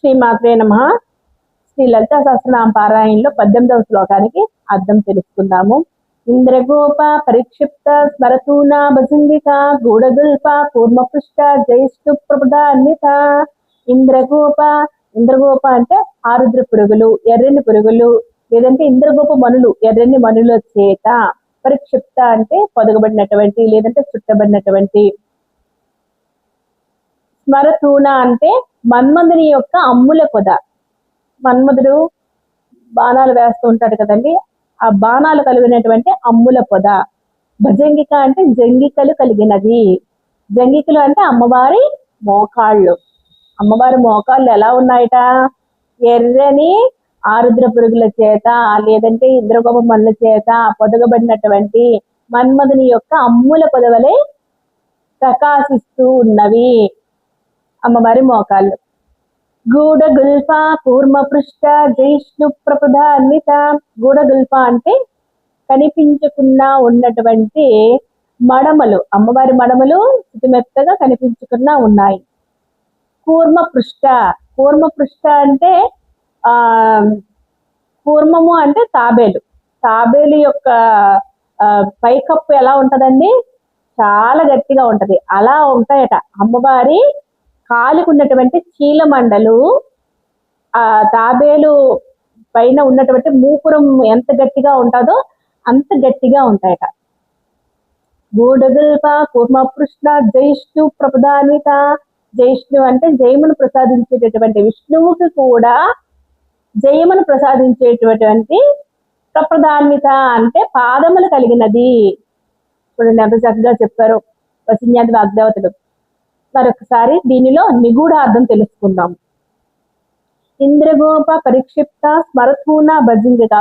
శ్రీమాత్రే నమః. శ్రీ లలితా సహస్రనామ పారాయణలో 18వ శ్లోకానికి అర్థం తెలుసుకుందాము. ఇంద్రగోప పరిక్షిప్త స్మరతూనా భజంగిక గూఢగుల్ప కూర్మపృష్ట జైష్ణు ప్రపదాన్విత. ఇంద్రగోప అంటే ఆరుద్ర పురుగులు, ఎర్రని పురుగులు, లేదంటే ఇంద్రగోప మనులు, ఎర్రని మనుల చేత. పరిక్షిప్త అంటే పొదగబడినటువంటి లేదంటే చుట్టబడినటువంటి. స్మరతూన అంటే మన్మధుని యొక్క అమ్ముల పొద. మన్మధుడు బాణాలు వేస్తూ ఉంటాడు కదండి, ఆ బాణాలు కలిగినటువంటి అమ్ముల పొద. భజంగిక అంటే జంగికలు కలిగినది. జంగికలు అంటే అమ్మవారి మోకాళ్ళు. అమ్మవారి మోకాళ్ళు ఎలా ఉన్నాయట? ఎర్రని ఆరుద్ర పురుగుల చేత లేదంటే ఇంద్రగోప మనుల చేత పొదగబడినటువంటి మన్మధుని యొక్క అమ్ముల పొదవలే ప్రకాశిస్తూ ఉన్నవి అమ్మవారి మోకాళ్ళు. గూఢగుల్ప కూర్మపృష్ట జైష్ణు ప్రపదాన్విత. గూఢగుల్ప అంటే కనిపించకుండా ఉన్నటువంటి మడమలు, అమ్మవారి మడమలు చితిమెత్తగా కనిపించకుండా ఉన్నాయి. కూర్మపృష్ట అంటే కూర్మము అంటే తాబేలు. తాబేలు యొక్క పైకప్పు ఎలా ఉంటదండి? చాలా గట్టిగా ఉంటది. అలా ఉంటాయట అమ్మవారి కాలుకున్నటువంటి చీలమండలు. ఆ తాబేలు పైన ఉన్నటువంటి మూపురం ఎంత గట్టిగా ఉంటుందో అంత గట్టిగా ఉంటాయట. గూఢగుల్ప కూర్మపృష్ణ జైష్ణు ప్రపదాన్విత. జైష్ణు అంటే జయమును ప్రసాదించేటటువంటి, విష్ణువుకి కూడా జయమును ప్రసాదించేటటువంటి. ప్రపదాన్విత అంటే పాదములు కలిగినది. చూడండి ఎంత చక్కగా చెప్పారు వసిన్యాది వాగ్దేవతలు. మరొకసారి దీనిలో నిగూఢార్థం తెలుసుకుందాం. ఇంద్రగోప పరిక్షిప్త స్మరతూన భజంగిక.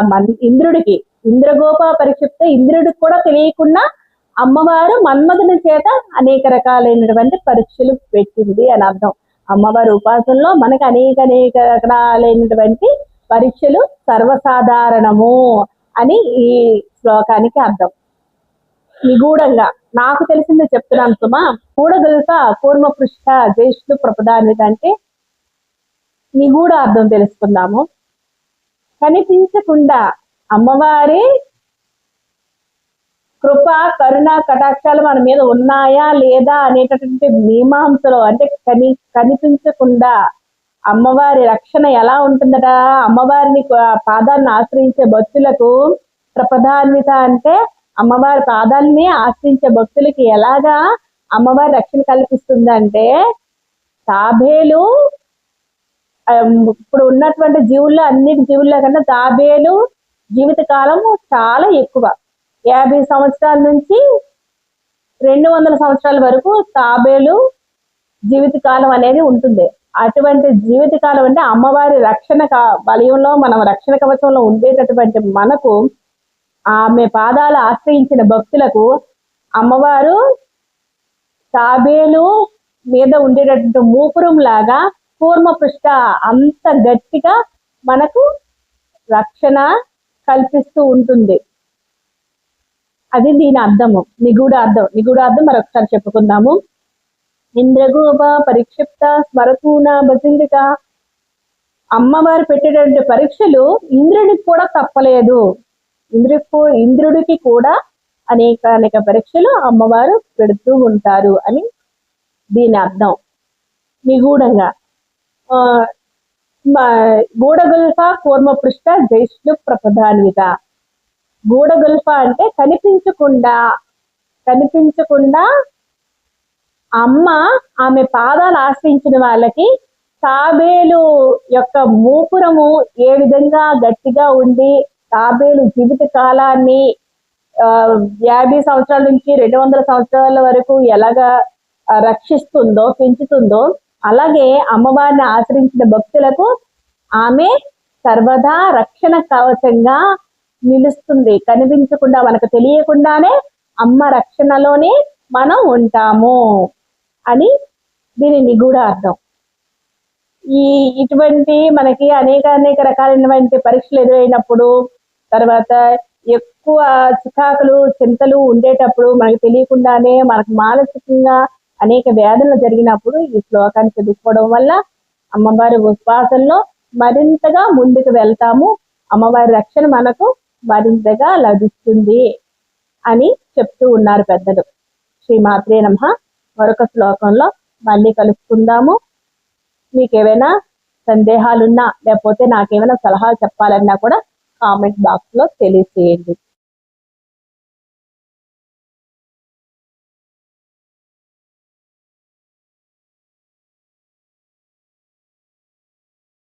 ఇంద్రుడికి ఇంద్రగోప పరిక్షిప్త, ఇంద్రుడికి కూడా తెలియకుండా అమ్మవారు మన్మధుని చేత అనేక రకాలైనటువంటి పరీక్షలు పెట్టింది అని అర్థం. అమ్మవారి ఉపాసనలో మనకు అనేక రకాలైనటువంటి పరీక్షలు సర్వసాధారణము అని ఈ శ్లోకానికి అర్థం. నిగూఢంగా నాకు తెలిసిందే చెప్తున్నాను సుమా. గూఢగుల్ప కూర్మపృష్ట జైష్ణు ప్రపదాన్విత అంటే నిగూఢ అర్థం తెలుసుకుందాము. కనిపించకుండా అమ్మవారి కృప కరుణ కటాక్షాలు మన మీద ఉన్నాయా లేదా అనేటటువంటి మీమాంసలో, అంటే కనిపించకుండా అమ్మవారి రక్షణ ఎలా ఉంటుందట? అమ్మవారిని పాదాలను ఆశ్రయించే భక్తులకు ప్రపదాన్విత అంటే అమ్మవారి పాదాలని ఆశ్రయించే భక్తులకి ఎలాగా అమ్మవారి రక్షణ కల్పిస్తుందంటే, తాబేలు ఇప్పుడు ఉన్నటువంటి జీవుల్లో అన్నిటి జీవుల్లో కన్నా తాబేలు జీవిత కాలము చాలా ఎక్కువ. 50 సంవత్సరాల నుంచి 200 సంవత్సరాల వరకు తాబేలు జీవిత కాలం అనేది ఉంటుంది. అటువంటి జీవిత కాలం అంటే అమ్మవారి రక్షణ వలయంలో, మనం రక్షణ కవచంలో ఉండేటటువంటి మనకు, ఆమె పాదాలు ఆశ్రయించిన భక్తులకు అమ్మవారు తాబేలు మీద ఉండేటటువంటి మూపురం లాగా కూర్మపృష్ట అంత గట్టిగా మనకు రక్షణ కల్పిస్తూ ఉంటుంది. అది దీని అర్థము, నిగూఢార్థం మరొకసారి చెప్పుకుందాము. ఇంద్రగోప పరిక్షిప్త స్మరతూన భజంగిక. అమ్మవారు పెట్టేటువంటి పరీక్షలు ఇంద్రుడికి కూడా తప్పలేదు. ఇంద్రుడికి కూడా అనేక పరీక్షలు అమ్మవారు పెడుతూ ఉంటారు అని దీని అర్థం. నిగూఢంగా గూఢగుల్ప కూర్మపృష్ట జైష్ణు ప్రపదాన్విత. గూఢగుల్ప అంటే కనిపించకుండా అమ్మ ఆమె పాదాలు ఆశ్రయించిన వాళ్ళకి తాబేలు యొక్క మూపురము ఏ విధంగా గట్టిగా ఉండి తాబేలు జీవిత కాలాన్ని 50 సంవత్సరాల నుంచి 200 సంవత్సరాల వరకు ఎలాగా రక్షిస్తుందో, పెంచుతుందో, అలాగే అమ్మవారిని ఆశ్రయించిన భక్తులకు ఆమె సర్వదా రక్షణ కవచంగా నిలుస్తుంది. కనిపించకుండా మనకు తెలియకుండానే అమ్మ రక్షణలోనే మనం ఉంటాము అని దీని నిగూఢ అర్థం. ఇటువంటి మనకి అనేక రకాలైనటువంటి పరీక్షలు ఎదురైనప్పుడు, తర్వాత ఎక్కువ చికాకులు చింతలు ఉండేటప్పుడు, మనకు తెలియకుండానే మనకు మానసికంగా అనేక వేదనలు జరిగినప్పుడు ఈ శ్లోకాన్ని చదువుకోవడం వల్ల అమ్మవారి ఉపాసనలో మరింతగా ముందుకు వెళ్తాము. అమ్మవారి రక్షణ మనకు మరింతగా లభిస్తుంది అని చెప్తూ ఉన్నారు పెద్దలు. శ్రీమాత్రే నమః. మరొక శ్లోకంలో మళ్ళీ కలుసుకుందాము. మీకు ఏవైనా సందేహాలున్నా లేకపోతే నాకేమైనా సలహాలు చెప్పాలన్నా కూడా కామెంట్ బాక్స్ లో తెలియజేయండి.